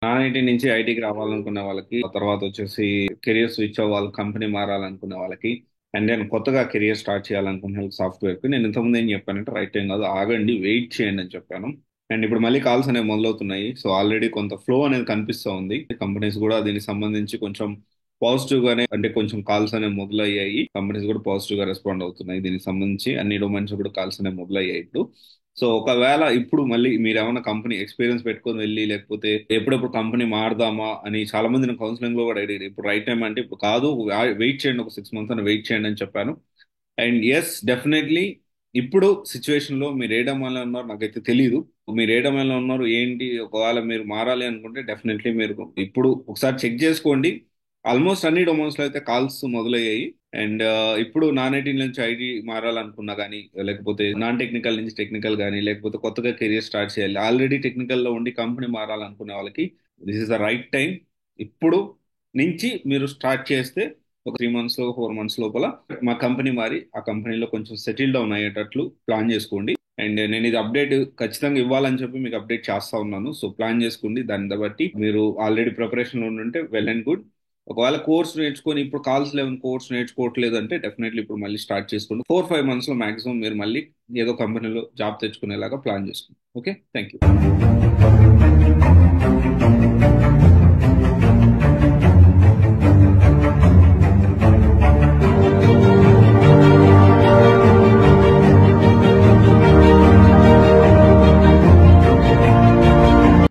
Non IT నుంచి ఐటీకి రావాలనుకునే వాళ్ళకి, ఆ తర్వాత వచ్చేసి కెరియర్ స్విచ్ అవ్వాలి, కంపెనీ మారాలనుకునే వాళ్ళకి, అండ్ దెన్ కొత్తగా కెరియర్ స్టార్ట్ చేయాలనుకునే వాళ్ళకి సాఫ్ట్వేర్ కి నేను ఇంతకుముందు ఏం చెప్పానంటే రైట్ టైం కాదు, ఆగండి, వెయిట్ చేయండి అని చెప్పాను. అండ్ ఇప్పుడు మళ్ళీ కాల్స్ అనేవి మొదలవుతున్నాయి. సో ఆల్రెడీ కొంత ఫ్లో అనేది కనిపిస్తూ ఉంది. కంపెనీస్ కూడా దీనికి సంబంధించి కొంచెం పాజిటివ్ గానే, అంటే కొంచెం కాల్స్ అనేవి మొదలయ్యాయి. కంపెనీస్ కూడా పాజిటివ్ గా రెస్పాండ్ అవుతున్నాయి. దీనికి సంబంధించి అన్ని డొమైన్స్ కూడా కాల్స్ అనేవి మొదలయ్యాయి ఇప్పుడు. సో ఒకవేళ ఇప్పుడు మళ్ళీ మీరు ఏమైనా కంపెనీ ఎక్స్పీరియన్స్ పెట్టుకొని వెళ్ళి, లేకపోతే ఎప్పుడెప్పుడు కంపెనీ మారదామా అని చాలా మంది నేను కౌన్సిలింగ్ లో కూడా అడిగారు. ఇప్పుడు రైట్ టైం అంటే ఇప్పుడు కాదు, వెయిట్ చేయండి, ఒక 6 మంత్స్ అని వెయిట్ చేయండి అని చెప్పాను. అండ్ ఎస్, డెఫినెట్లీ ఇప్పుడు సిచ్యువేషన్ లో మీరు ఏ డొమైన్లో ఉన్నారు నాకైతే తెలియదు. మీరు ఏ డొమైన్లో ఉన్నారు ఏంటి, ఒకవేళ మీరు మారాలి అనుకుంటే డెఫినెట్లీ మీరు ఇప్పుడు ఒకసారి చెక్ చేసుకోండి. ఆల్మోస్ట్ అన్ని డొమైన్స్ లో అయితే కాల్స్ మొదలయ్యాయి. అండ్ ఇప్పుడు నాన్ ఐటీ నుంచి ఐటీ మారాలనుకున్నా కానీ, లేకపోతే నాన్ టెక్నికల్ నుంచి టెక్నికల్ కానీ, లేకపోతే కొత్తగా కెరియర్ స్టార్ట్ చేయాలి, ఆల్రెడీ టెక్నికల్ లో ఉండి కంపెనీ మారాలనుకునే వాళ్ళకి this is the right time. ఇప్పుడు నుంచి మీరు స్టార్ట్ చేస్తే ఒక 3 మంత్స్ 4 మంత్స్ లోపల మా కంపెనీ మారి ఆ కంపెనీలో కొంచెం సెటిల్ డౌన్ అయ్యేటట్లు ప్లాన్ చేసుకోండి. అండ్ నేను ఇది అప్డేట్ ఖచ్చితంగా ఇవ్వాలని చెప్పి మీకు అప్డేట్ చేస్తా ఉన్నాను. సో ప్లాన్ చేసుకోండి. దాన్ని బట్టి మీరు ఆల్రెడీ ప్రిపరేషన్ లో ఉంటే వెల్ అండ్ గుడ్. ఒకవేళ కోర్స్ నేర్చుకొని ఇప్పుడు కాల్స్ లెవెన్ కోర్స్ నేర్చుకోవట్లేదు అంటే డెఫినెట్లీ ఇప్పుడు మళ్ళీ స్టార్ట్ చేసుకోండి. 4-5 మంత్స్ లో మాక్సిమం మీరు మళ్ళీ ఏదో కంపెనీలో జాబ్ తెచ్చుకునేలాగా ప్లాన్ చేసుకోండి. Okay, thank you.